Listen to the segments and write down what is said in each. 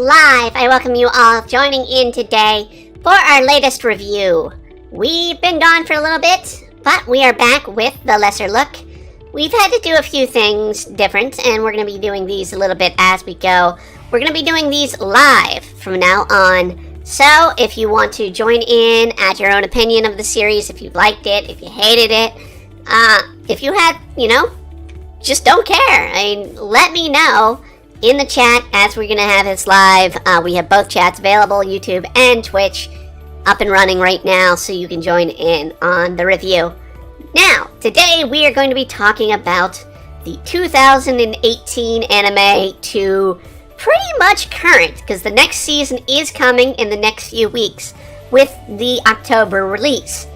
live. I welcome you all joining in today for our latest review. We've been gone for a little bit, but we are back with the lesser look. We've had to do a few things different, and we're going to be doing these a little bit as we go. We're going to be doing these live from now on. So if you want to join in, add your own opinion of the series, if you liked it, if you hated it, if you had, just don't care. Let me know in the chat as we're going to have this live. We have both chats available, YouTube and Twitch, up and running right now, so you can join in on the review. Now, today we are going to be talking about the 2018 anime to pretty much current, because the next season is coming in the next few weeks with the October release.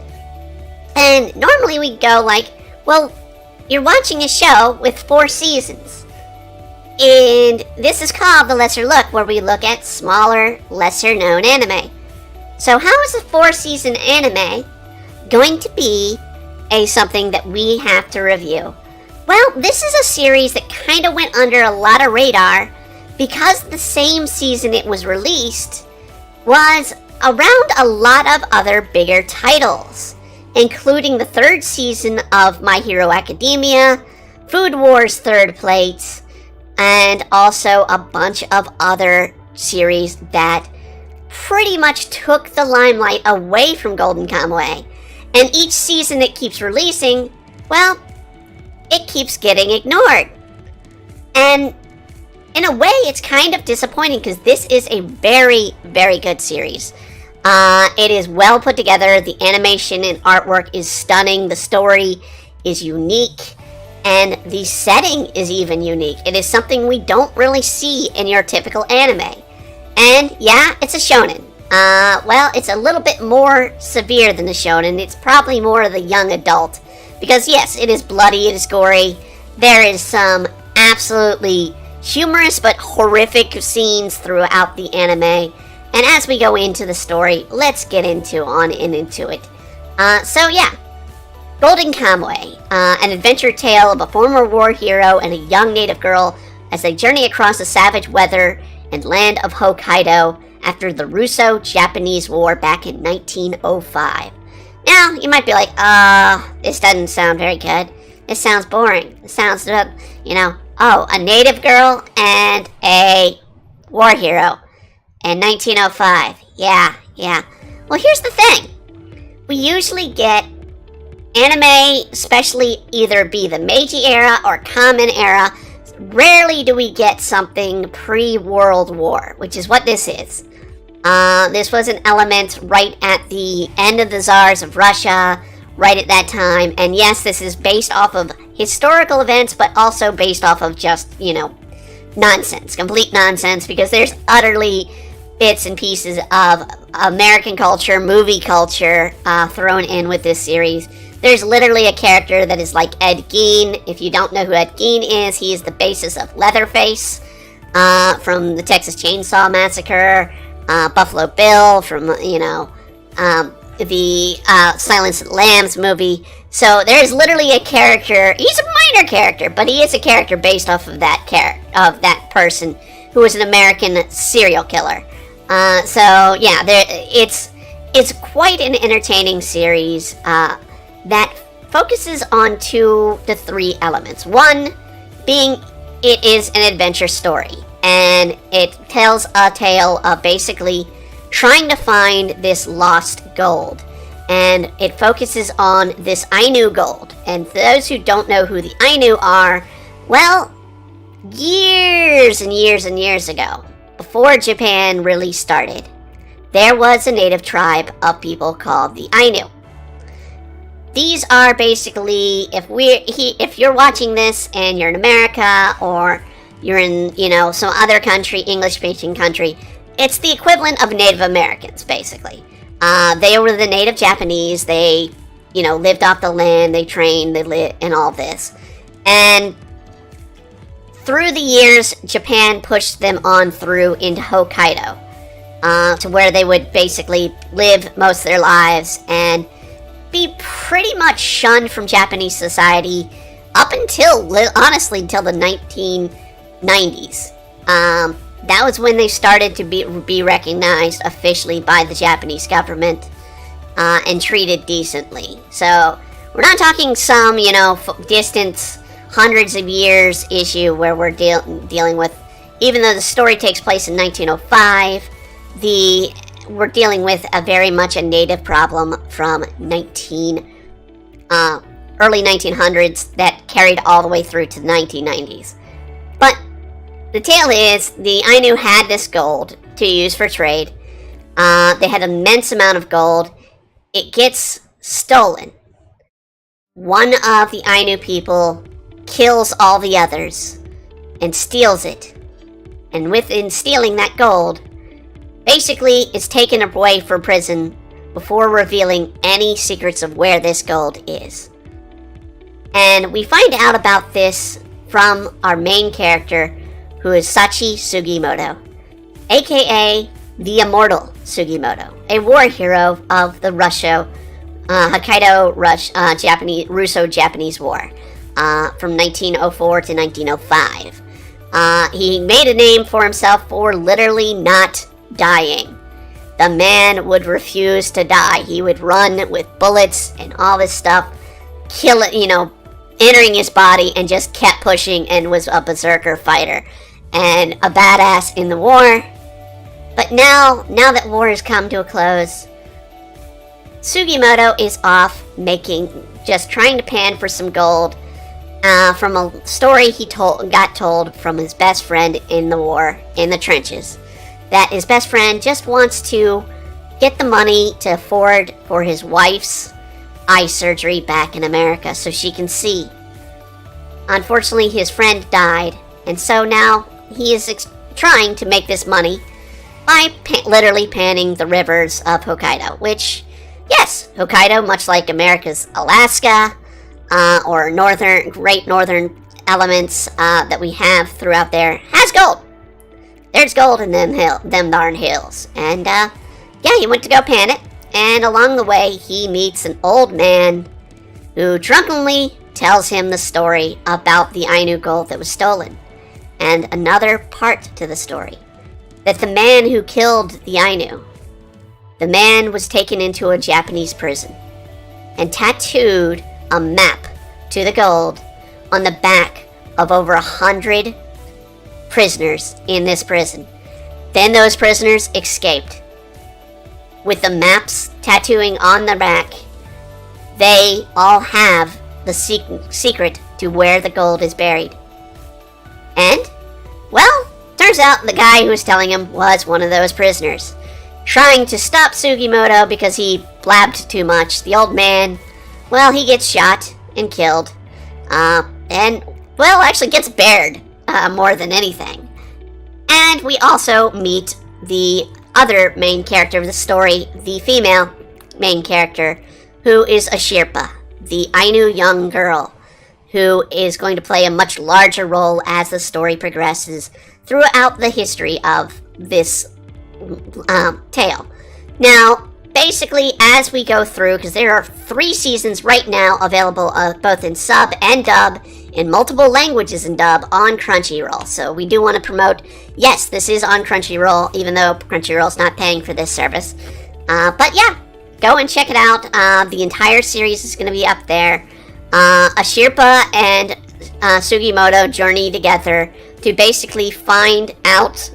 And normally we go like, well, you're watching a show with 4 seasons. And this is called The Lesser Look, where we look at smaller, lesser-known anime. So how is a 4-season anime going to be something that we have to review? Well, this is a series that kind of went under a lot of radar because the same season it was released was around a lot of other bigger titles, including the 3rd season of My Hero Academia, Food Wars 3rd Plate, and also a bunch of other series that pretty much took the limelight away from Golden Kamuy. And each season it keeps releasing, well, it keeps getting ignored. And in a way, it's kind of disappointing because this is a very, very good series. It is well put together. The animation and artwork is stunning. The story is unique. And the setting is even unique. It is something we don't really see in your typical anime. And yeah, it's a shonen. Well, it's a little bit more severe than the shonen. It's probably more of the young adult. Because yes, it is bloody, it is gory. There is some absolutely humorous but horrific scenes throughout the anime. And as we go into the story, let's get into it. So yeah, Golden Kamuy, an adventure tale of a former war hero and a young native girl as they journey across the savage weather and land of Hokkaido after the Russo-Japanese War back in 1905. Now, you might be like, this doesn't sound very good. This sounds boring. It sounds, a native girl and a war hero in 1905. Yeah. Well, here's the thing. We usually get anime, especially either be the Meiji era or Kamen era. Rarely do we get something pre-World War, which is what this is. This was an element right at the end of the Tsars of Russia, right at that time. And yes, this is based off of historical events, but also based off of just, nonsense, complete nonsense, because there's utterly bits and pieces of American culture, movie culture thrown in with this series. There's literally a character that is like Ed Gein. If you don't know who Ed Gein is, he is the basis of Leatherface from the Texas Chainsaw Massacre, Buffalo Bill from, the Silence of the Lambs movie. So there's literally a character. He's a minor character, but he is a character based off of that person who was an American serial killer. So yeah, it's quite an entertaining series that focuses on 2 to 3 elements. One being it is an adventure story, and it tells a tale of basically trying to find this lost gold. And it focuses on this Ainu gold. And for those who don't know who the Ainu are, well, years and years and years ago, before Japan really started, there was a native tribe of people called the Ainu. These are basically, if you're watching this and you're in America or you're in, some other country, English-speaking country, it's the equivalent of Native Americans, basically. They were the native Japanese. They, lived off the land. They trained, they lived, and all this. And through the years, Japan pushed them on through into Hokkaido, to where they would basically live most of their lives and be pretty much shunned from Japanese society up until, honestly, until the 1990s. that was when they started to be recognized officially by the Japanese government and treated decently. So we're not talking some, distant hundreds of years issue where we're dealing with, even though the story takes place in 1905, we're dealing with a very much a native problem from early 1900s that carried all the way through to the 1990s. But the tale is, the Ainu had this gold to use for trade. They had an immense amount of gold. It gets stolen. One of the Ainu people kills all the others and steals it. And within stealing that gold, basically is taken away from prison before revealing any secrets of where this gold is. And we find out about this from our main character, who is Sachi Sugimoto, aka the Immortal Sugimoto, a war hero of the Hokkaido Russo-Japanese War from 1904 to 1905. He made a name for himself for literally not dying. The man would refuse to die. He would run with bullets and all this stuff, kill it, entering his body, and just kept pushing and was a berserker fighter and a badass in the war. But now that war has come to a close, Sugimoto is off just trying to pan for some gold from a story he got told from his best friend in the war, in the trenches, that his best friend just wants to get the money to afford for his wife's eye surgery back in America so she can see. Unfortunately, his friend died, and so now he is trying to make this money by literally panning the rivers of Hokkaido, which, yes, Hokkaido, much like America's Alaska, or great northern elements that we have throughout there, has gold. There's gold in them darn hills. And, he went to go pan it, and along the way, he meets an old man who drunkenly tells him the story about the Ainu gold that was stolen. And another part to the story, that the man who killed the Ainu, the man was taken into a Japanese prison and tattooed a map to the gold on the back of over 100 prisoners in this prison. Then those prisoners escaped. With the maps tattooing on the back, they all have the secret to where the gold is buried. And, well, turns out the guy who was telling him was one of those prisoners, trying to stop Sugimoto because he blabbed too much. The old man, well, he gets shot and killed, actually gets buried more than anything. And we also meet the other main character of the story, the female main character, who is a Sherpa, the Ainu young girl, who is going to play a much larger role as the story progresses throughout the history of this tale. Now, basically, as we go through, because there are 3 seasons right now available both in sub and dub, in multiple languages in dub on Crunchyroll. So we do want to promote, yes, this is on Crunchyroll, even though Crunchyroll's not paying for this service. But yeah, go and check it out. The entire series is going to be up there. Ashirpa and Sugimoto journey together to basically find out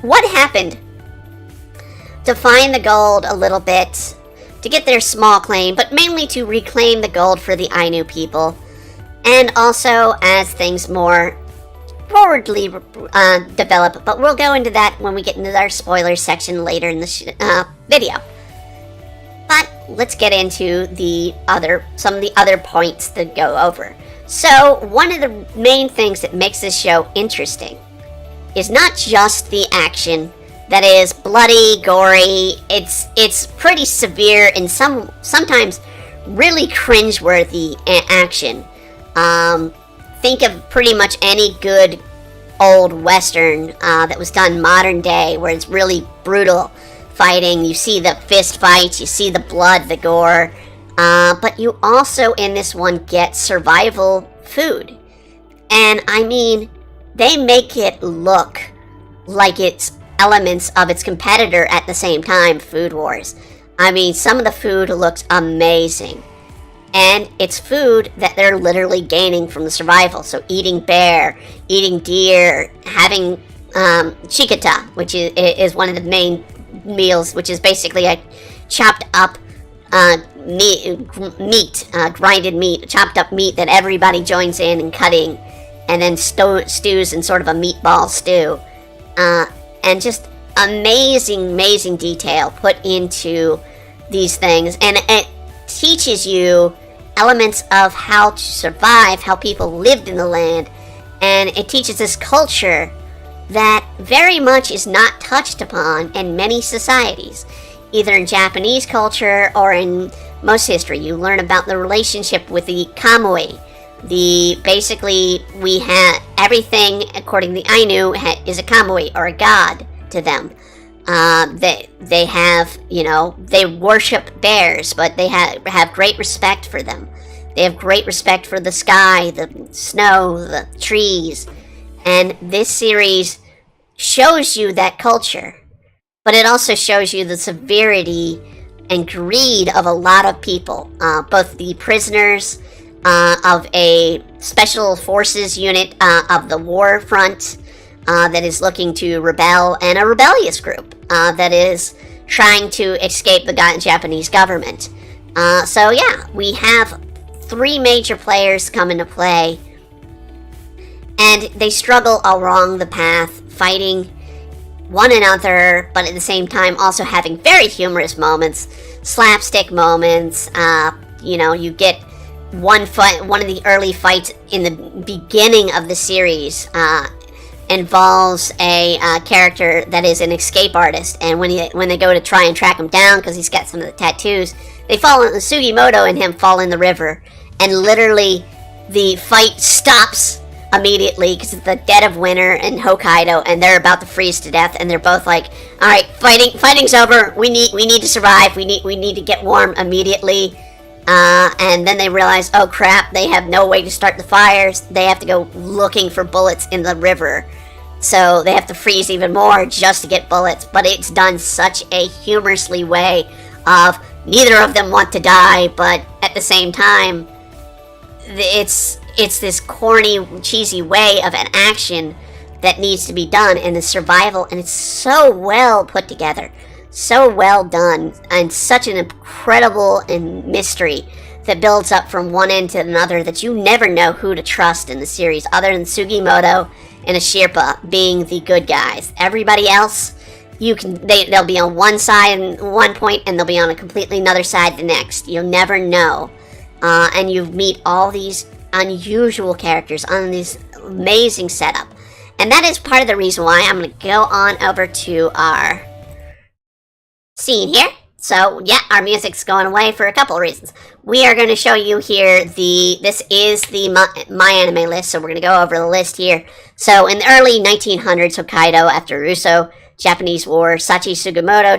what happened, to find the gold a little bit, to get their small claim, but mainly to reclaim the gold for the Ainu people. And also as things more forwardly develop, but we'll go into that when we get into our spoilers section later in the video. But let's get into some of the other points to go over. So one of the main things that makes this show interesting is not just the action that is bloody, gory. It's pretty severe and sometimes really cringeworthy action. Think of pretty much any good old Western that was done modern day, where it's really brutal fighting. You see the fist fights, you see the blood, the gore, but you also in this one get survival food. And I mean, they make it look like it's elements of its competitor at the same time, Food Wars. I mean, some of the food looks amazing. And it's food that they're literally gaining from the survival. So eating bear, eating deer, having chikata, which is one of the main meals, which is basically a chopped up grinded meat, chopped up meat that everybody joins in and cutting, and then stews in sort of a meatball stew. And just amazing detail put into these things. And it teaches you elements of how to survive, how people lived in the land, and it teaches this culture that very much is not touched upon in many societies, either in Japanese culture or in most history. You learn about the relationship with the Kamuy. Basically, we have everything, according to the Ainu, is a Kamuy, or a god to them. They have, they worship bears, but they have great respect for them. They have great respect for the sky, the snow, the trees. And this series shows you that culture, but it also shows you the severity and greed of a lot of people, both the prisoners of a special forces unit of the war front that is looking to rebel, and a rebellious group that is trying to escape the Japanese government. So yeah, we have 3 major players come into play, and they struggle along the path, fighting one another, but at the same time also having very humorous moments, slapstick moments. You get one of the early fights in the beginning of the series involves a character that is an escape artist, and when they go to try and track him down because he's got some of the tattoos, Sugimoto and him fall in the river, and literally the fight stops immediately because it's the dead of winter in Hokkaido, and they're about to freeze to death, and they're both like, all right, fighting's over, we need to survive, we need to get warm immediately. And then they realize, oh crap, they have no way to start the fires. They have to go looking for bullets in the river. So they have to freeze even more just to get bullets. But it's done such a humorously way of neither of them want to die, but at the same time, it's this corny, cheesy way of an action that needs to be done, and the survival, and it's so well put together. So well done, and such an incredible mystery that builds up from one end to another that you never know who to trust in the series, other than Sugimoto and a Sherpa being the good guys. Everybody else, they'll be on one side at one point, and they'll be on a completely another side the next. You'll never know, and you meet all these unusual characters on this amazing setup, and that is part of the reason why I'm going to go on over to our scene here. So yeah, our music's going away for a couple of reasons. We are going to show you here this is the My Anime list, so we're going to go over the list here. So in the early 1900s Hokkaido, after Russo-Japanese War, Sachi Sugimoto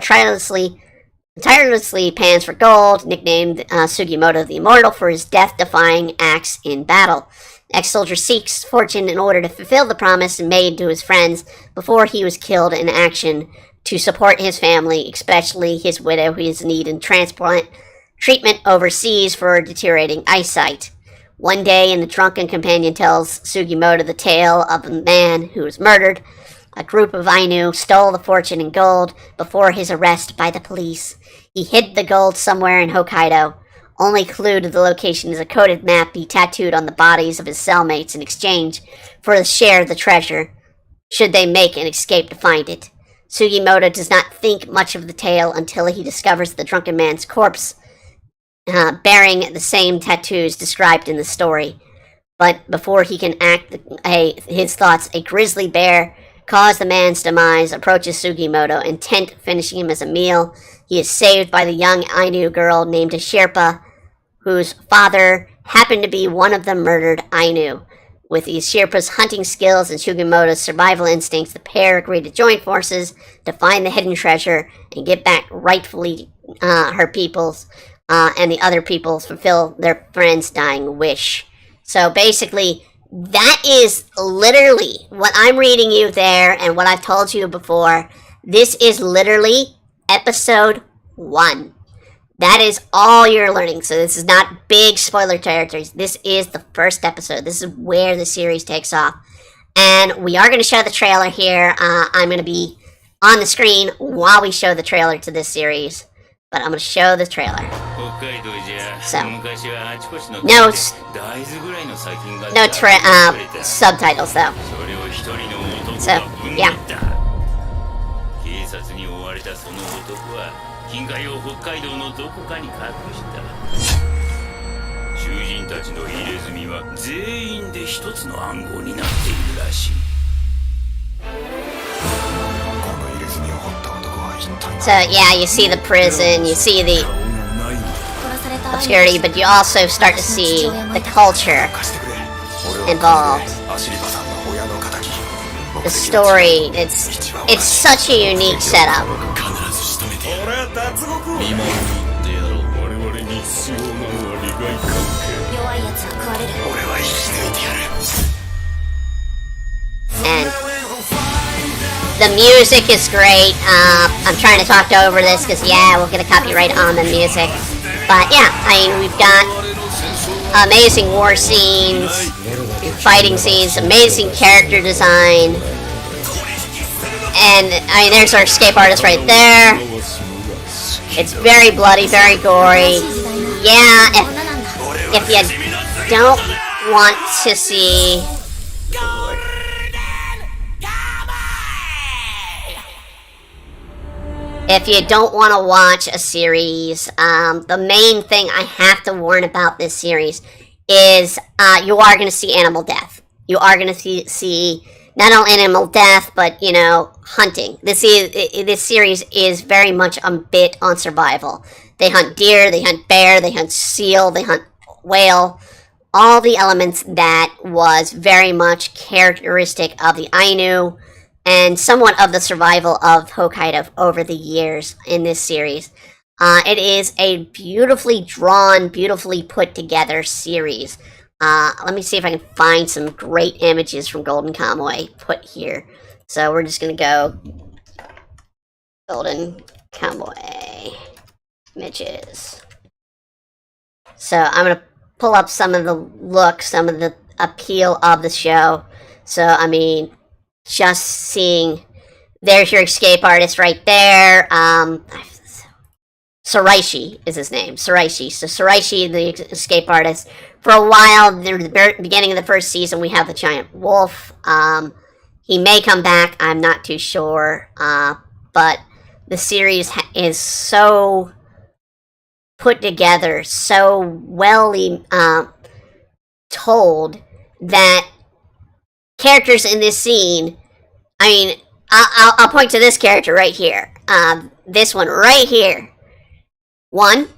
tirelessly pans for gold, nicknamed Sugimoto the Immortal for his death-defying acts in battle. Ex-soldier seeks fortune in order to fulfill the promise made to his friends before he was killed in action to support his family, especially his widow, who is in need of transplant treatment overseas for deteriorating eyesight. One day, a drunken companion tells Sugimoto the tale of a man who was murdered. A group of Ainu stole the fortune and gold before his arrest by the police. He hid the gold somewhere in Hokkaido. Only clue to the location is a coded map he tattooed on the bodies of his cellmates in exchange for a share of the treasure, should they make an escape to find it. Sugimoto does not think much of the tale until he discovers the drunken man's corpse, bearing the same tattoos described in the story. But before he can act his thoughts, a grizzly bear caused the man's demise approaches Sugimoto, intent finishing him as a meal. He is saved by the young Ainu girl named Sherpa, whose father happened to be one of the murdered Ainu. With these Sherpa's hunting skills and Sugimoto's survival instincts, the pair agree to join forces to find the hidden treasure and get back rightfully her people's and the other people's fulfill their friend's dying wish. So basically, that is literally what I'm reading you there, and what I've told you before. This is literally episode 1. That is all you're learning. So this is not big spoiler territories. This is the first episode. This is where the series takes off. And we are going to show the trailer here. I'm going to be on the screen while we show the trailer to this series. But I'm going to show the trailer. So, no subtitles though. So, yeah. 金塊を北海道のどこかに隠した囚人たちの入れ墨は全員で一つの暗号になっているらしい So yeah, you see the prison, you see the obscurity, but you also start to see the culture involved. The story, it's such a unique setup. And the music is great. I'm trying to talk over this because, yeah, we'll get a copyright on the music. But yeah, I mean, we've got amazing war scenes, fighting scenes, amazing character design. And I mean, there's our escape artist right there. It's very bloody, very gory. Yeah, if you don't want to see... If you don't want to watch a series, the main thing I have to warn about this series is you are going to see animal death. You are going to see not only animal death, but, you know, hunting. This series is very much a bit on survival. They hunt deer, they hunt bear, they hunt seal, they hunt whale. All the elements that was very much characteristic of the Ainu and somewhat of the survival of Hokkaido over the years in this series. It is a beautifully drawn, beautifully put together series. Let me see if I can find some great images from Golden Kamuy put here. So we're just going to go Golden Kamuy images. So I'm going to pull up some of the look, some of the appeal of the show. So, I mean, just seeing, there's your escape artist right there. Saraishi is his name. Saraishi. So Saraishi, the escape artist. For a while, the beginning of the first season, we have the giant wolf. He may come back. I'm not too sure. But the series is so put together, so well told, that characters in this scene, I mean, I'll point to this character right here. This one right here. One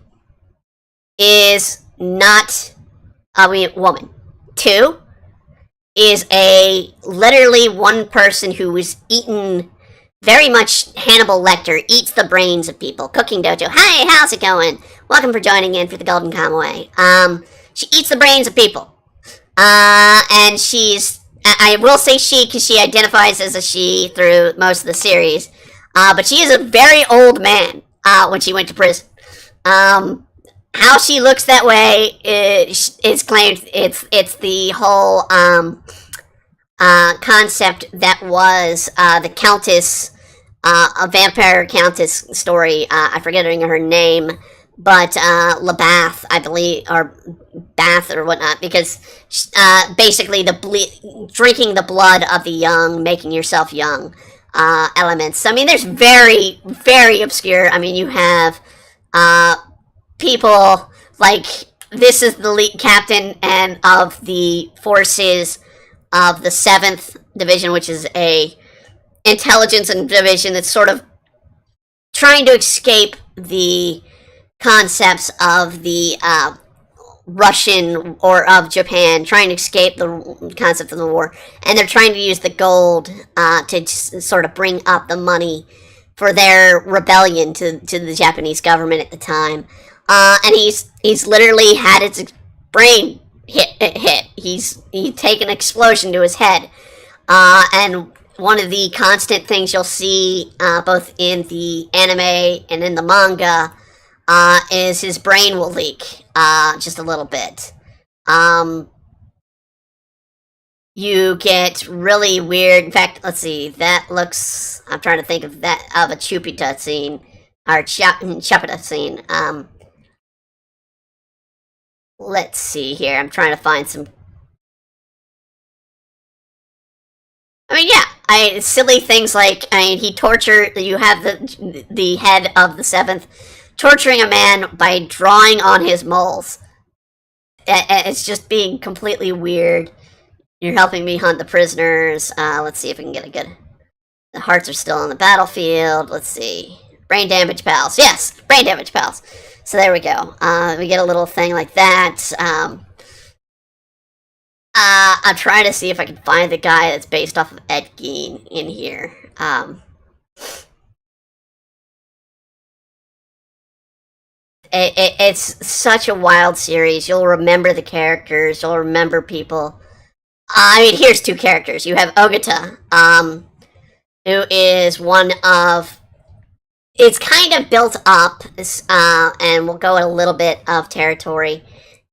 is not a woman. Two is literally one person who is eaten, very much Hannibal Lecter, eats the brains of people. Cooking Dojo. Hi, how's it going? Welcome for joining in for the Golden Kamuy. She eats the brains of people. And she's, I will say she because she identifies as a she through most of the series. But she is a very old man when she went to prison. How she looks that way is claimed. It's the whole concept that was the Countess, a vampire Countess story. I forget her name, but Labath, I believe, or Bath or whatnot, because basically drinking the blood of the young, making yourself young elements. I mean, there's very, very obscure. I mean, you have people like, this is the lead captain and of the forces of the 7th Division, which is a intelligence and division that's sort of trying to escape the concepts of the Russian or of Japan, trying to escape the concept of the war, and they're trying to use the gold to sort of bring up the money for their rebellion to the Japanese government at the time. And he's literally had his brain hit. He's taken an explosion to his head. And one of the constant things you'll see both in the anime and in the manga is his brain will leak just a little bit. You get really weird. In fact, let's see. That looks. I'm trying to think of a Chupita scene or Chapita scene. Let's see here. I'm trying to find some. I mean, yeah. Silly things like he tortured. You have the head of the seventh torturing a man by drawing on his moles. It's just being completely weird. You're helping me hunt the prisoners. Let's see if we can get a good. The hearts are still on the battlefield. Let's see. Brain damage pals. Yes, brain damage pals. So there we go. We get a little thing like that. I'm trying to see if I can find the guy that's based off of Ed Gein in here. It's such a wild series. You'll remember the characters. You'll remember people. I mean, here's two characters. You have Ogata, who is one of. It's kind of built up, and we'll go a little bit of territory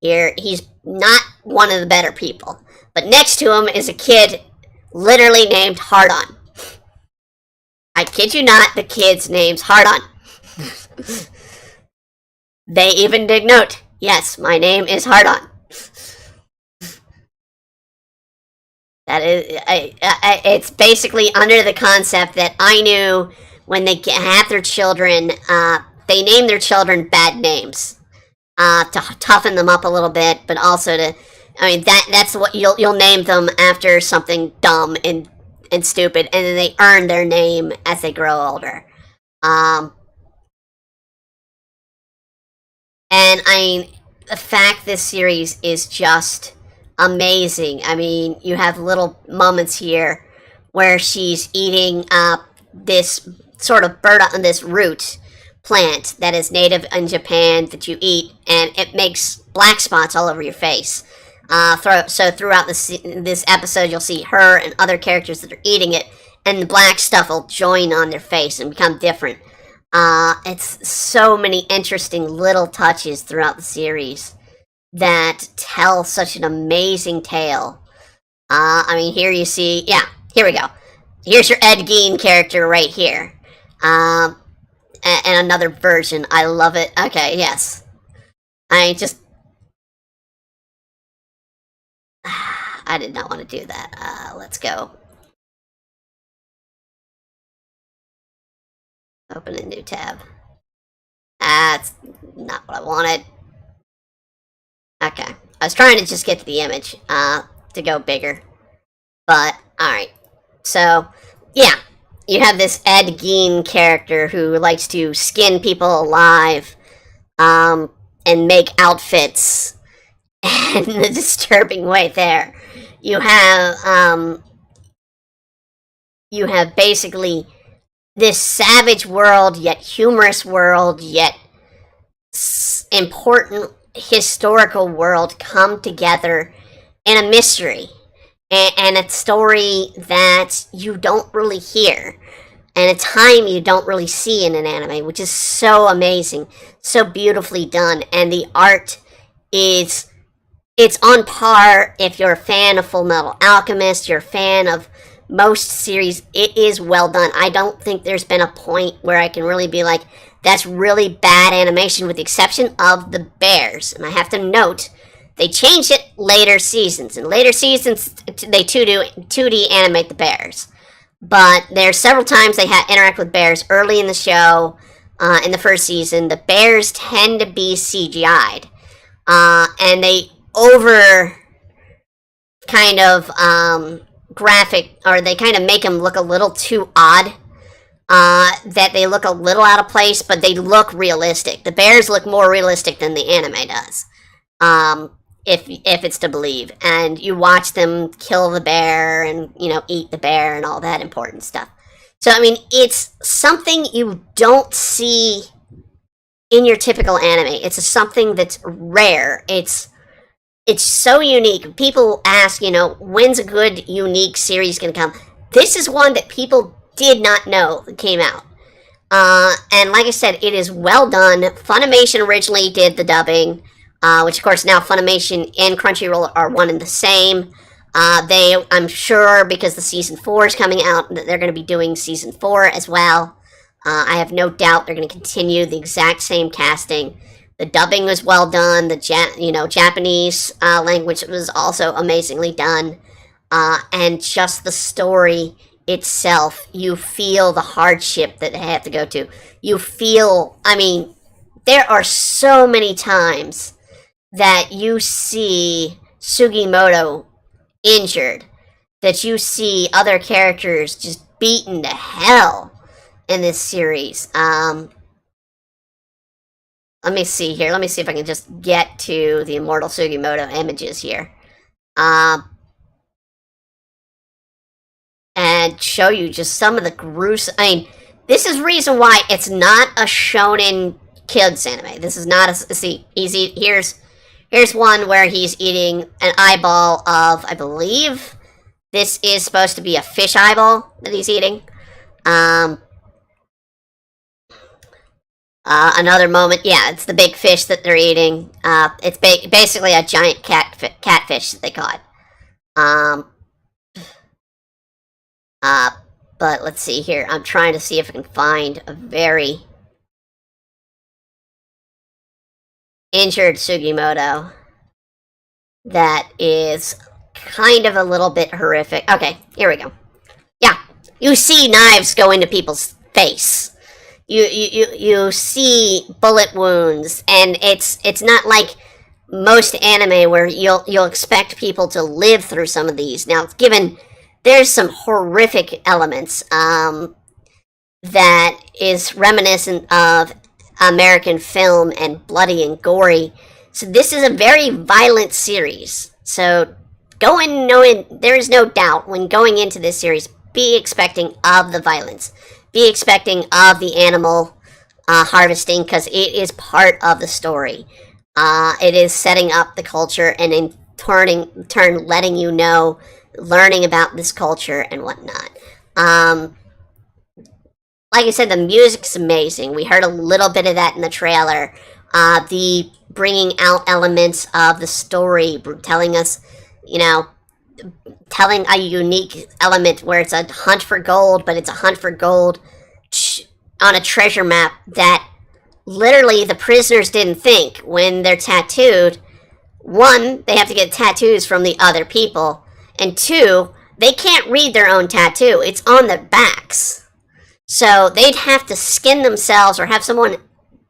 here. He's not one of the better people, but next to him is a kid literally named Hardon. I kid you not, the kid's name's Hardon. They even dig note. Yes, my name is Hardon. That is, it's basically under the concept that Ainu, when they have their children, they name their children bad names to toughen them up a little bit, but also to, I mean, that's what you'll name them after something dumb and stupid, and then they earn their name as they grow older. And I mean, the fact this series is just amazing. I mean, you have little moments here where she's eating this sort of this root plant that is native in Japan that you eat, and it makes black spots all over your face. So throughout this episode, you'll see her and other characters that are eating it, and the black stuff will join on their face and become different. It's so many interesting little touches throughout the series that tell such an amazing tale. I mean, here you see, yeah, here we go. Here's your Ed Gein character right here. And another version. I love it. Okay, yes. I did not want to do that. Let's go. Open a new tab. That's not what I wanted. Okay. I was trying to just get to the image, to go bigger. But, alright. So, yeah. You have this Ed Gein character who likes to skin people alive, and make outfits in the disturbing way there. You have basically this savage world, yet humorous world, yet important historical world come together in a mystery and a story that you don't really hear and a time you don't really see in an anime, which is so amazing, so beautifully done. And the art it's on par. If you're a fan of Full Metal Alchemist, you're a fan of most series, it is well done. I don't think there's been a point where I can really be like, that's really bad animation, with the exception of the bears. And I have to note, they changed it later seasons. In later seasons, they 2D animate the bears. But there's several times they interact with bears early in the show. In the first season, the bears tend to be CGI'd. And they over kind of graphic, or they kind of make them look a little too odd, that they look a little out of place, but they look realistic. The bears look more realistic than the anime does, if it's to believe. And you watch them kill the bear and, eat the bear and all that important stuff. So, I mean, it's something you don't see in your typical anime. It's something that's rare. It's It's so unique. People ask, when's a good, unique series going to come? This is one that people did not know came out. And like I said, it is well done. Funimation originally did the dubbing, which of course now Funimation and Crunchyroll are one and the same. I'm sure, because the season 4 is coming out, that they're going to be doing season 4 as well. I have no doubt they're going to continue the exact same casting. The dubbing was well done. The Japanese language was also amazingly done, and just the story itself, you feel the hardship that they have to go to. You feel, there are so many times that you see Sugimoto injured, that you see other characters just beaten to hell in this series. Let me see here. Let me see if I can just get to the Immortal Sugimoto images here. And show you just some of the gruesome... this is reason why it's not a shonen kids anime. This is not a... See, here's one where he's eating an eyeball of, I believe, this is supposed to be a fish eyeball that he's eating. Another moment, yeah, it's the big fish that they're eating. It's basically a giant catfish that they caught. But let's see here. I'm trying to see if I can find a very injured Sugimoto that is kind of a little bit horrific. Okay, here we go. Yeah, you see knives go into people's face. You see bullet wounds, and it's not like most anime where you'll expect people to live through some of these. Now, given there's some horrific elements that is reminiscent of American film and bloody and gory. So this is a very violent series. So go in knowing, there is no doubt when going into this series, be expecting of the violence. Be expecting of the animal harvesting, because it is part of the story. It is setting up the culture and in turn letting you know, learning about this culture and whatnot. Like I said, the music's amazing. We heard a little bit of that in the trailer. The bringing out elements of the story, telling us, telling a unique element where it's a hunt for gold, but it's a hunt for gold on a treasure map that literally the prisoners didn't think when they're tattooed. One, they have to get tattoos from the other people. And two, they can't read their own tattoo. It's on their backs. So they'd have to skin themselves or have someone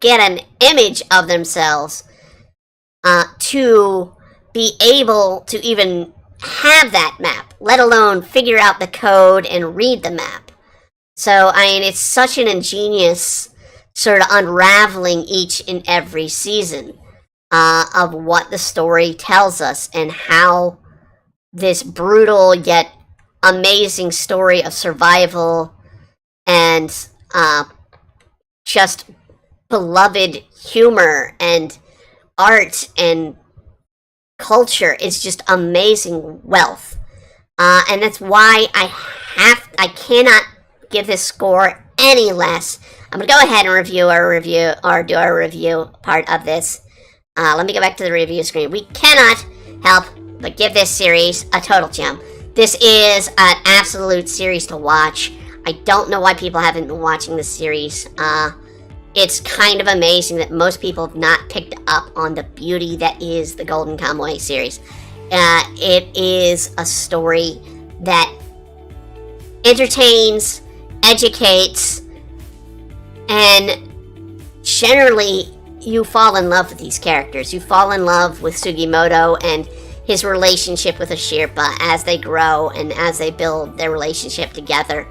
get an image of themselves to be able to even have that map, let alone figure out the code and read the map. So, it's such an ingenious sort of unraveling each and every season of what the story tells us and how this brutal yet amazing story of survival and just beloved humor and art and culture is just amazing wealth. And that's why I cannot give this score any less. I'm going to go ahead and do our review part of this. Let me go back to the review screen. We cannot help but give this series a total gem. This is an absolute series to watch. I don't know why people haven't been watching this series. It's kind of amazing that most people have not picked up on the beauty that is the Golden Kamuy series. It is a story that entertains, educates, and generally you fall in love with these characters. You fall in love with Sugimoto and his relationship with Ashirpa as they grow and as they build their relationship together.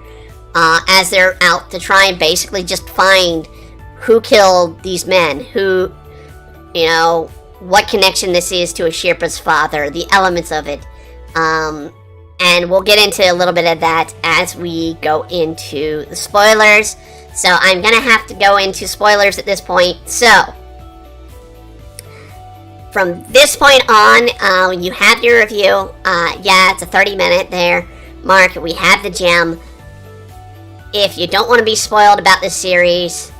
As they're out to try and basically just find who killed these men, what connection this is to Ashirpa's father, the elements of it. And we'll get into a little bit of that as we go into the spoilers. So I'm going to have to go into spoilers at this point. So, from this point on, you have your review. Yeah, it's a 30-minute there. Mark, we have the gem. If you don't want to be spoiled about this series,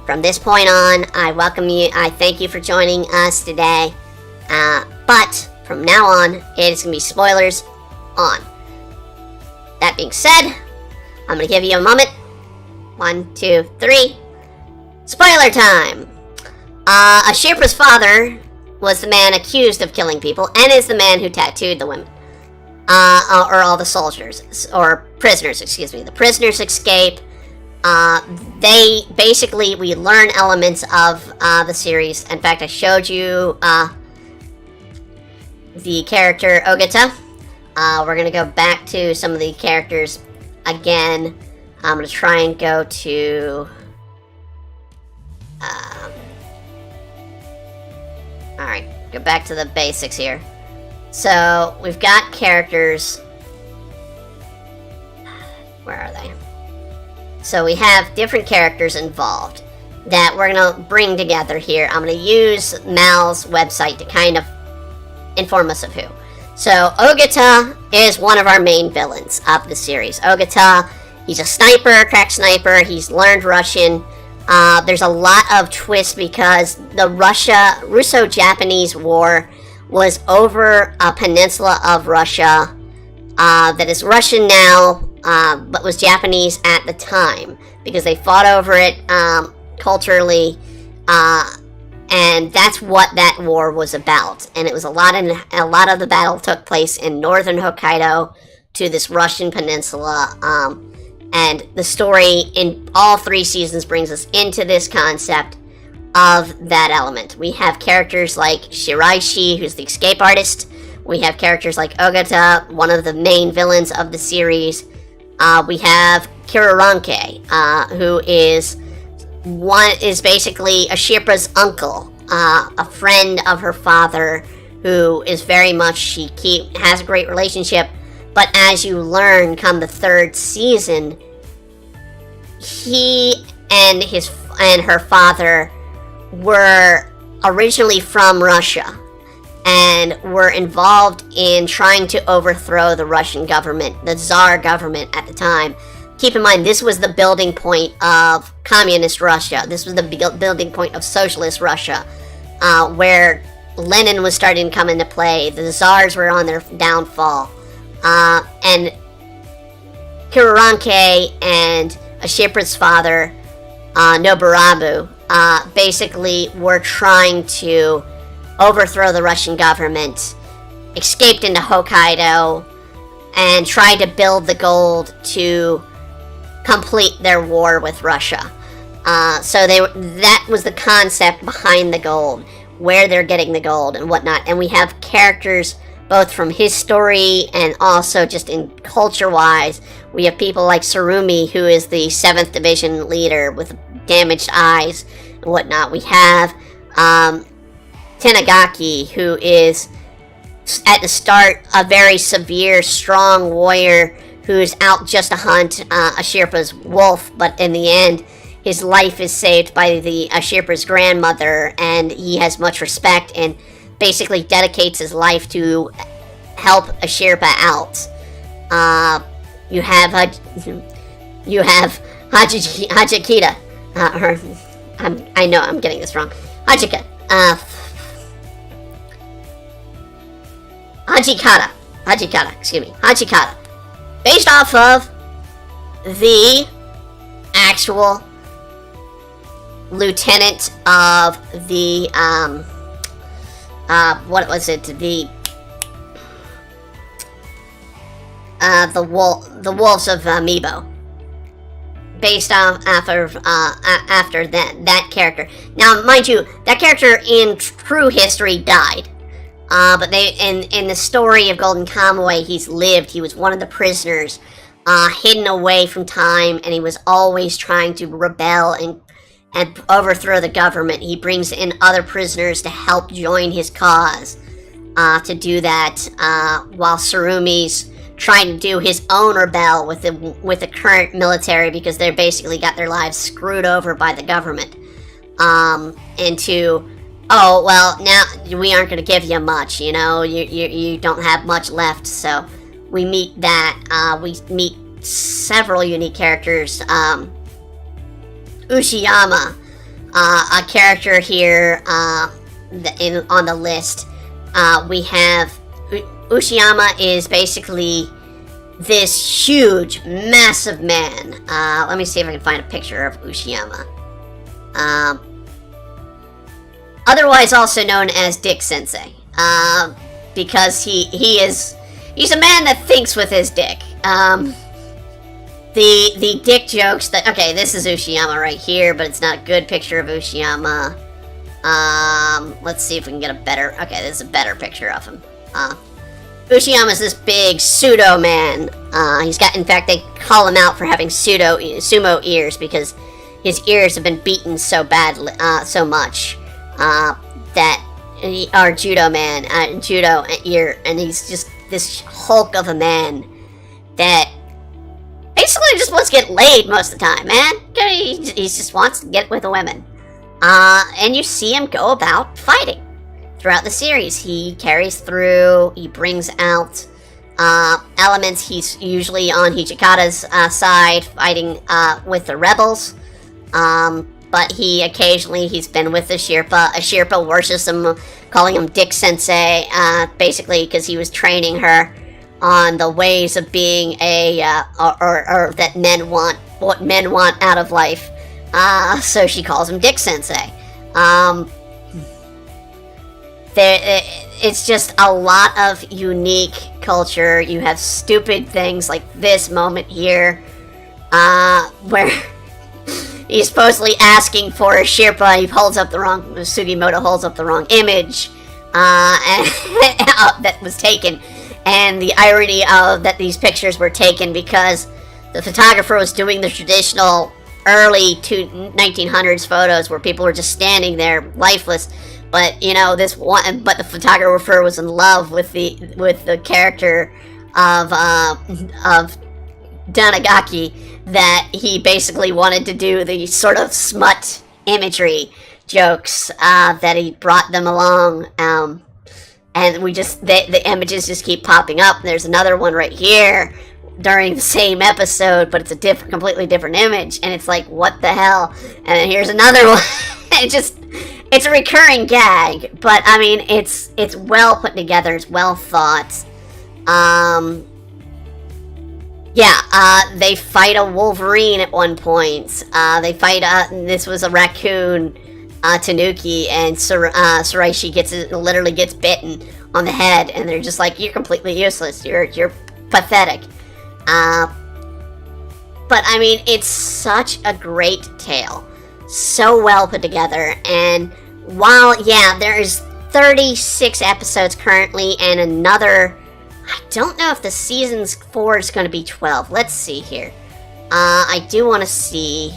from this point on, I welcome you. I thank you for joining us today. But from now on, it is going to be spoilers on. That being said, I'm going to give you a moment. 1, 2, 3. Spoiler time! Ashira's father was the man accused of killing people and is the man who tattooed the women. Or all the soldiers, or prisoners, excuse me. The prisoners escape. We learn elements of the series. In fact, I showed you the character Ogata. We're going to go back to some of the characters again. I'm going to try and go to... Alright, go back to the basics here. So, we've got characters... Where are they? So we have different characters involved that we're going to bring together here. I'm going to use Mal's website to kind of inform us of who. So, Ogata is one of our main villains of the series. Ogata, he's a sniper, crack sniper. He's learned Russian. There's a lot of twists because the Russo-Japanese War was over a peninsula of Russia that is Russian now, but was Japanese at the time because they fought over it culturally, and that's what that war was about. And it was a lot of the battle took place in northern Hokkaido to this Russian peninsula. And the story in all 3 seasons brings us into this concept of that element. We have characters like Shiraishi, who's the escape artist. We have characters like Ogata, one of the main villains of the series. We have Kiraranke, who is basically Ashira's uncle, a friend of her father, who is very much, has a great relationship. But as you learn come the 3rd season, he and her father were originally from Russia and were involved in trying to overthrow the Russian government, the Tsar government at the time. Keep in mind, this was the building point of communist Russia. This was the building point of socialist Russia, where Lenin was starting to come into play. The Tsars were on their downfall. And Kiraranke and Ashira's father, Noburabu, basically were trying to overthrow the Russian government, escaped into Hokkaido, and tried to build the gold to complete their war with Russia. So that was the concept behind the gold, where they're getting the gold and whatnot. And we have characters both from his story and also just in culture-wise. We have people like Surumi, who is the 7th Division leader with damaged eyes and whatnot. We have Tenagaki, who is, at the start, a very severe, strong warrior who is out just to hunt Ashira's wolf, but in the end, his life is saved by the Ashira's grandmother, and he has much respect and basically dedicates his life to help Ashira out. You have Hajikita. I know I'm getting this wrong. Hajikata. Hajikata. Based off of the actual lieutenant of the what was it? The wolves of Amiibo. Based off after that character. Now, mind you, that character in true history died. But they in the story of Golden Kamuy, he's lived. He was one of the prisoners, hidden away from time, and he was always trying to rebel and overthrow the government. He brings in other prisoners to help join his cause to do that, while Surumi's trying to do his own rebel with the current military because they're basically got their lives screwed over by the government, and to Oh, well, now we aren't going to give you much, you know? You don't have much left, so we meet that. We meet several unique characters. Ushiyama, a character here on the list. We have... Ushiyama is basically this huge, massive man. Let me see if I can find a picture of Ushiyama. Otherwise also known as Dick Sensei, because he's a man that thinks with his dick. The dick jokes that, okay, this is Ushiyama right here, but it's not a good picture of Ushiyama. Let's see if we can get a better, okay, this is a better picture of him. Ushiyama's this big pseudo man. He's got, in fact, they call him out for having sumo ears because his ears have been beaten so badly, so much. That our judo man, judo ear, and he's just this hulk of a man that basically just wants to get laid most of the time, man. He just wants to get with the women. And you see him go about fighting throughout the series. He carries through, he brings out elements. He's usually on Hijikata's side, fighting with the rebels. But he's been with a Sherpa. A Sherpa worships him, calling him Dick Sensei, basically because he was training her on the ways of being or that men want, what men want out of life. So she calls him Dick Sensei. It's just a lot of unique culture. You have stupid things like this moment here, where he's supposedly asking for a Sherpa. Sugimoto holds up the wrong image that was taken. And the irony of that these pictures were taken because the photographer was doing the traditional early 1900s photos where people were just standing there lifeless. But you know, but the photographer was in love with the character of Danagaki, that he basically wanted to do the sort of smut imagery jokes that he brought them along. And the images just keep popping up. There's another one right here during the same episode, but it's a completely different image, and it's like, what the hell? And then here's another one. It's a recurring gag, but I mean, it's well put together. It's well thought. They fight a wolverine at one point. They fight this was a raccoon, Tanuki, and Suraishi literally gets bitten on the head, and they're just like, you're completely useless. You're pathetic. But I mean, it's such a great tale, so well put together. And while there's 36 episodes currently, and another, I don't know if the season 4 is going to be 12. Let's see here. I do want to see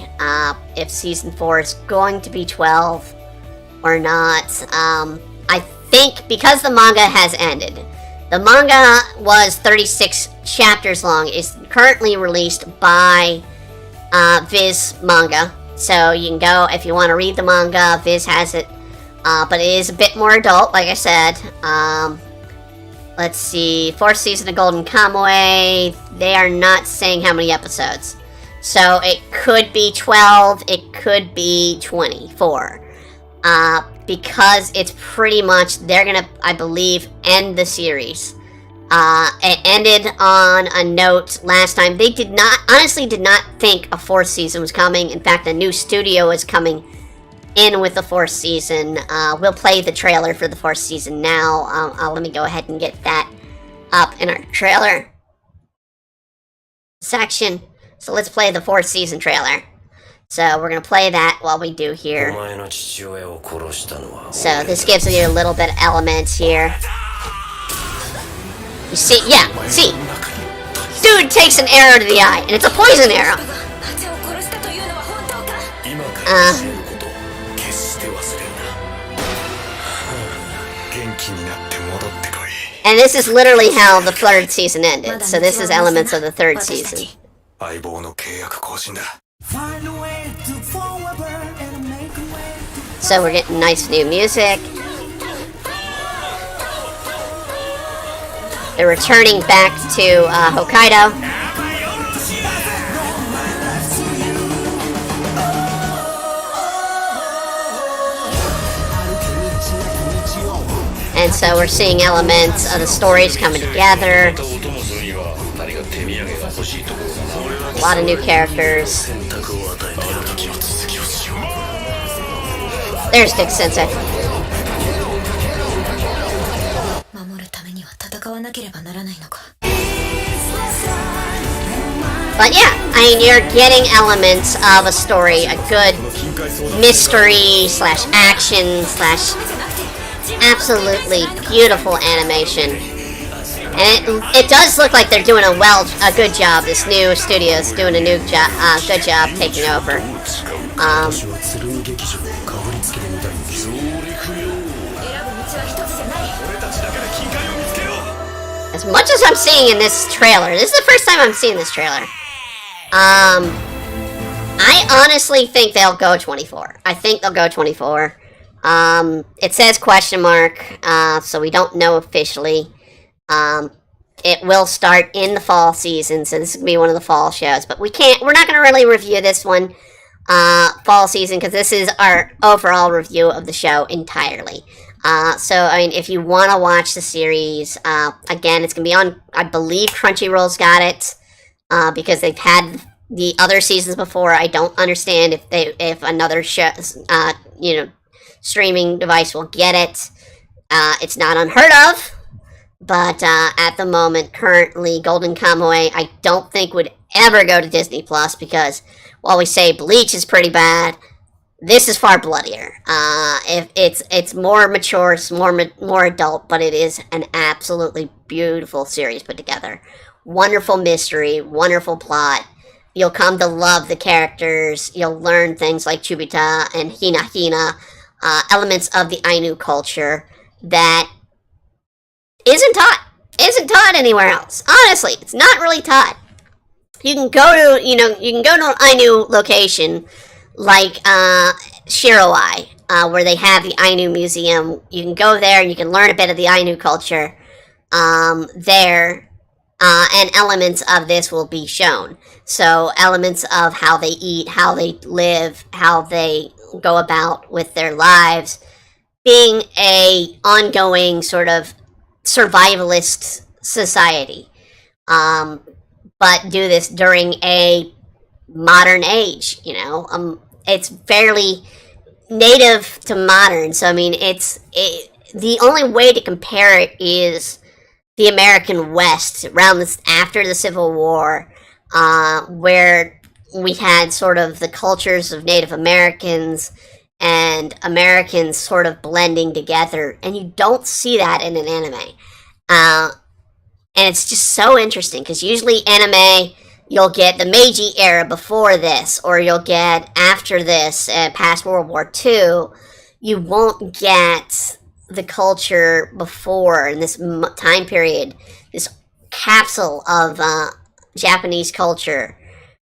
if season 4 is going to be 12 or not. I think because the manga has ended. The manga was 36 chapters long. It's currently released by Viz Manga. So you can go if you want to read the manga. Viz has it. But it is a bit more adult, like I said. Let's see. 4th season of Golden Kamuy. They are not saying how many episodes. So it could be 12. It could be 24. Because it's pretty much, they're gonna, I believe, end the series. It ended on a note last time. They honestly did not think a 4th season was coming. In fact, a new studio is coming in with the 4th season. We'll play the trailer for the 4th season now. Let me go ahead and get that up in our trailer section. So let's play the 4th season trailer. So we're going to play that while we do here. So this gives you a little bit of elements here. You see, see. Dude takes an arrow to the eye, and it's a poison arrow. And this is literally how the 3rd season ended. So this is elements of the 3rd season. So we're getting nice new music. They're returning back to Hokkaido. And so we're seeing elements of the stories coming together. A lot of new characters. There's Dick Sensei. But yeah, I mean, you're getting elements of a story, a good mystery / action / absolutely beautiful animation. And it does look like they're doing a good job. This new studio is doing a good job taking over. As much as I'm seeing in this trailer, this is the first time I'm seeing this trailer. I honestly think they'll go 24. I think they'll go 24. It says question mark, so we don't know officially. It will start in the fall season, so this is gonna be one of the fall shows. But we're not gonna really review this one, fall season, because this is our overall review of the show entirely. So I mean, if you want to watch the series, again, it's gonna be on, I believe Crunchyroll's got it, because they've had the other seasons before. I don't understand if another show, streaming device will get it. It's not unheard of, but at the moment, currently, Golden Kamuy, I don't think would ever go to Disney Plus, because while we say Bleach is pretty bad, this is far bloodier. If it's more mature, it's more adult, but it is an absolutely beautiful series put together. Wonderful mystery, wonderful plot. You'll come to love the characters. You'll learn things like Chubita and Hina Hina, elements of the Ainu culture that isn't taught anywhere else. Honestly, it's not really taught. You can go to an Ainu location like Shiroi, where they have the Ainu Museum. You can go there and you can learn a bit of the Ainu culture there, and elements of this will be shown. So elements of how they eat, how they live, how they go about with their lives, being a ongoing sort of survivalist society, but do this during a modern age. It's fairly native to modern. So I mean, the only way to compare it is the American West around after the Civil War, where we had sort of the cultures of Native Americans and Americans sort of blending together, and you don't see that in an anime. And it's just so interesting, because usually anime, you'll get the Meiji era before this, or you'll get after this, past World War II. You won't get the culture before, in this time period, this capsule of Japanese culture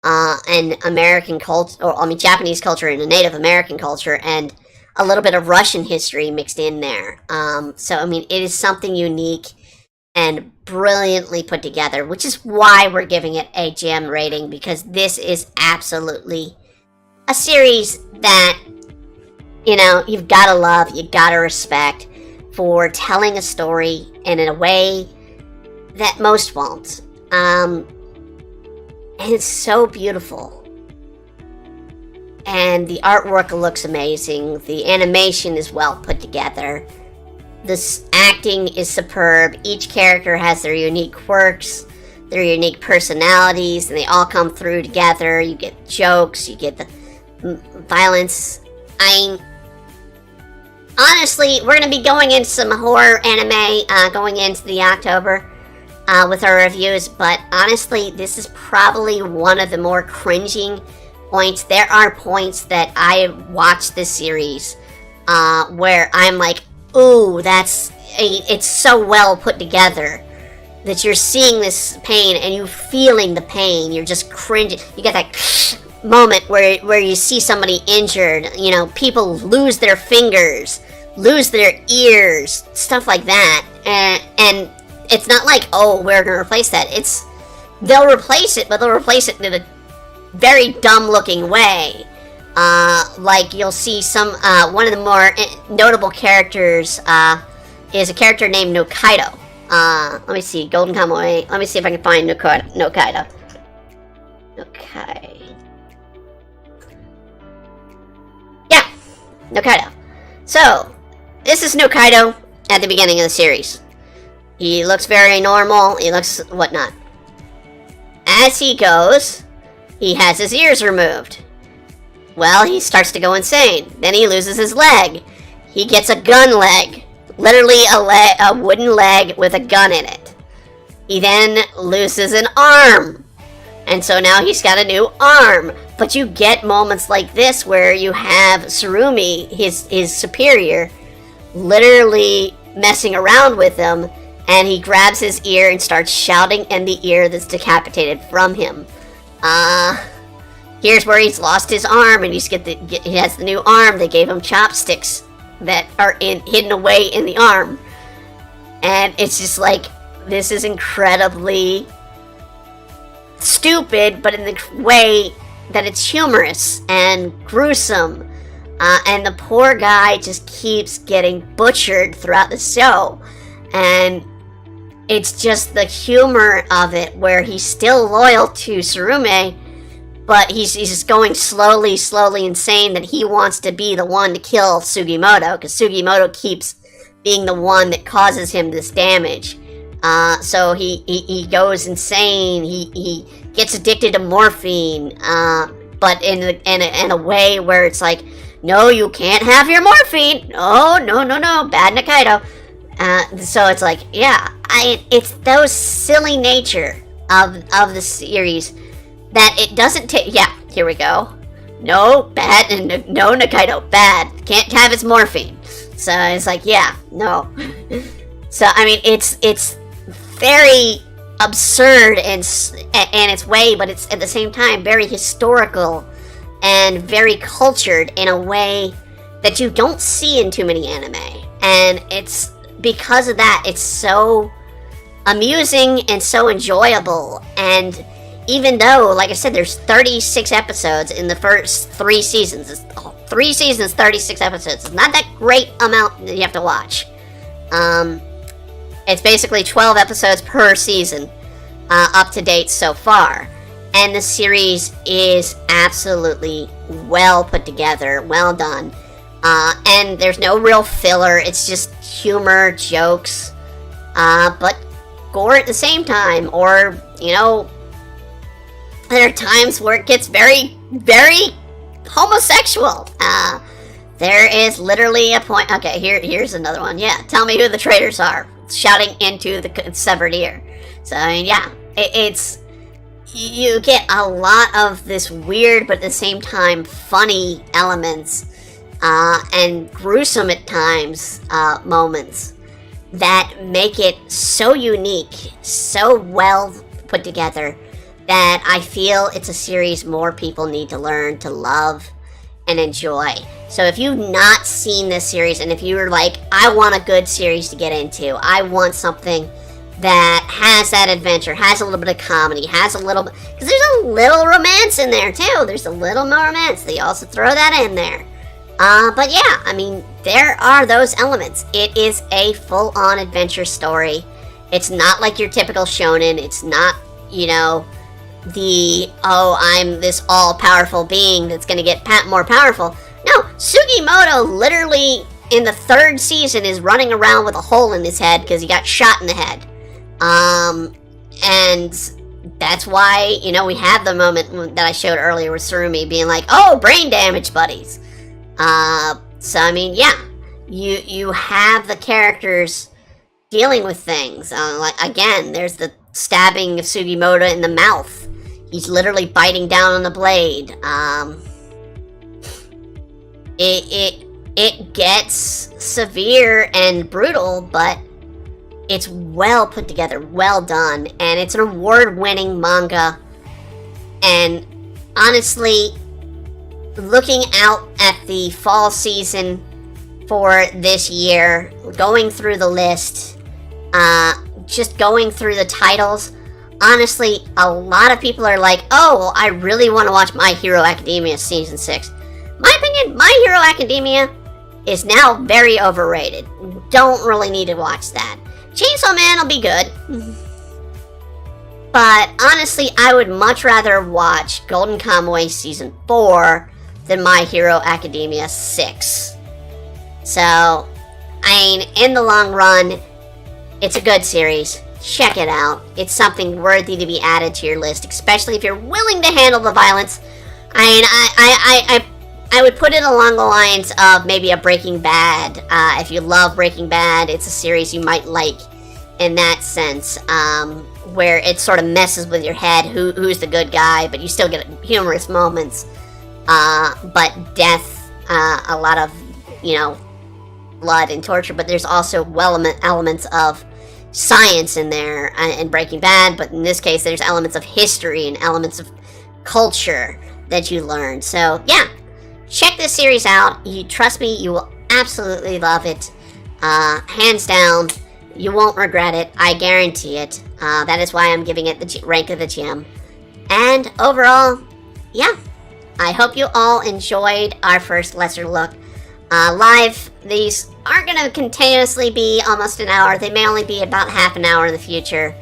and American culture, Japanese culture and a Native American culture, and a little bit of Russian history mixed in there. So I mean, it is something unique and brilliantly put together, which is why we're giving it a gem rating, because this is absolutely a series that, you've got to love, you got to respect, for telling a story in a way that most won't. And it's so beautiful. And the artwork looks amazing. The animation is well put together. The acting is superb. Each character has their unique quirks, their unique personalities, and they all come through together. You get jokes, you get the violence. Honestly, we're going to be going into some horror anime going into the October with our reviews, but honestly, this is probably one of the more cringing points. There are points that I watched this series where I'm like, ooh, it's so well put together that you're seeing this pain and you're feeling the pain. You're just cringing. You get that moment where you see somebody injured, you know, people lose their fingers, lose their ears, stuff like that, and it's not like, oh, we're gonna replace that. They'll replace it, but they'll replace it in a very dumb-looking way. Like you'll see one of the more notable characters is a character named Nokaido. Let me see, Golden Kamuy. Let me see if I can find Nokaido. Okay. Yeah, Nokaido. So, this is Nokaido at the beginning of the series. He looks very normal, he looks whatnot. As he goes, he has his ears removed. Well, he starts to go insane. Then he loses his leg. He gets a gun leg. Literally a wooden leg with a gun in it. He then loses an arm. And so now he's got a new arm. But you get moments like this where you have Tsurumi, his superior, literally messing around with him, and he grabs his ear and starts shouting in the ear that's decapitated from him. Here's where he's lost his arm, and he has the new arm. They gave him chopsticks that are hidden away in the arm. And it's just like, this is incredibly stupid, but in the way that it's humorous and gruesome. And the poor guy just keeps getting butchered throughout the show. And it's just the humor of it, where he's still loyal to Tsurumi, but he's just going slowly insane that he wants to be the one to kill Sugimoto, because Sugimoto keeps being the one that causes him this damage. So he goes insane. He gets addicted to morphine, but in a way where it's like, no, you can't have your morphine. No, bad Nokaido. So it's like, yeah, it's those silly nature of the series that it doesn't take. Yeah, here we go. No, bad, and no Nokaido, bad. Can't have his morphine. So it's like, yeah, no. So I mean, it's very absurd in its way, but it's at the same time very historical and very cultured in a way that you don't see in too many anime. And it's because of that, it's so amusing and so enjoyable. And even though, like I said, there's 36 episodes in the first 3 seasons. It's 3 seasons, 36 episodes. It's not that great amount that you have to watch. It's basically 12 episodes per season, up to date so far. And the series is absolutely well put together, well done. And there's no real filler. It's just humor, jokes, but gore at the same time. Or, you know, there are times where it gets very, very homosexual. There is literally a point. Okay, here's another one. Yeah, tell me who the traitors are. Shouting into the severed ear. So, I mean, yeah, it's... You get a lot of this weird, but at the same time, funny elements, and gruesome at times, moments that make it so unique, so well put together, that I feel it's a series more people need to learn to love and enjoy. So if you've not seen this series, and if you're like, I want a good series to get into, I want something that has that adventure, has a little bit of comedy, has a little bit, because there's a little romance in there too. There's a little more romance. They also throw that in there. But yeah, I mean, there are those elements. It is a full-on adventure story. It's not like your typical shonen. It's not, you know, I'm this all-powerful being that's going to get more powerful. No, Sugimoto literally in the 3rd season is running around with a hole in his head because he got shot in the head. And that's why, you know, we have the moment that I showed earlier with Tsurumi being like, oh, brain damage buddies. So, I mean, yeah, you have the characters dealing with things. Like, again, there's the stabbing of Sugimoto in the mouth. He's literally biting down on the blade. It gets severe and brutal, but it's well put together, well done, and it's an award-winning manga. And honestly, looking out at the fall season for this year, going through the list, just going through the titles, honestly, a lot of people are like, oh, I really want to watch My Hero Academia Season 6. My opinion, My Hero Academia is now very overrated. Don't really need to watch that. Chainsaw Man will be good. But honestly, I would much rather watch Golden Kamuy Season 4 than My Hero Academia 6. So, I mean, in the long run, it's a good series. Check it out. It's something worthy to be added to your list, especially if you're willing to handle the violence. I mean, I would put it along the lines of maybe a Breaking Bad. If you love Breaking Bad, it's a series you might like in that sense, where it sort of messes with your head, who's the good guy, but you still get humorous moments. But death, a lot of, blood and torture, but there's also elements of science in there in Breaking Bad, but in this case there's elements of history and elements of culture that you learn. So yeah, check this series out. You trust me, you will absolutely love it. Hands down, you won't regret it. I guarantee it. That is why I'm giving it the rank of the gem. And overall, yeah, I hope you all enjoyed our first lesser look. Live, these aren't going to continuously be almost an hour. They may only be about half an hour in the future.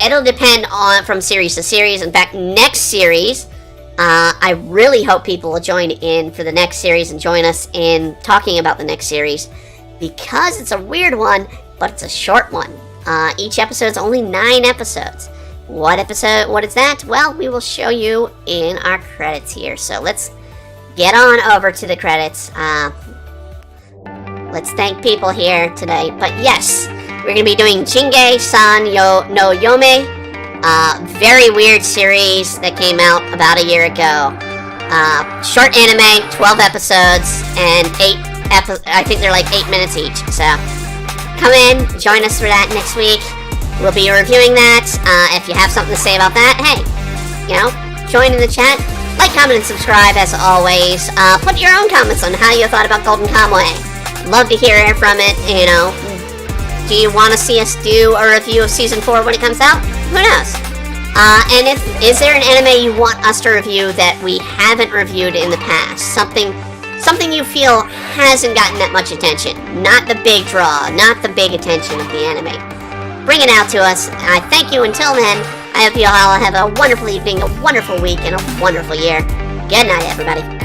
It'll depend on from series to series. In fact, next series, I really hope people will join in for the next series and join us in talking about the next series, because it's a weird one, but it's a short one. Each episode is only 9 episodes. What is that? Well, we will show you in our credits here. So let's get on over to the credits. Let's thank people here today. But yes, we're going to be doing Jinge-san no Yome. Very weird series that came out about a year ago. Short anime, 12 episodes, and I think they're like 8 minutes each. So come in, join us for that next week. We'll be reviewing that. If you have something to say about that, hey, join in the chat. Like, comment, and subscribe as always. Put your own comments on how you thought about Golden Kamuy. Love to hear from it, Do you want to see us do a review of Season 4 when it comes out? Who knows? And is there an anime you want us to review that we haven't reviewed in the past? Something you feel hasn't gotten that much attention. Not the big draw, not the big attention of the anime. Bring it out to us. I thank you until then. I hope you all have a wonderful evening, a wonderful week, and a wonderful year. Good night, everybody.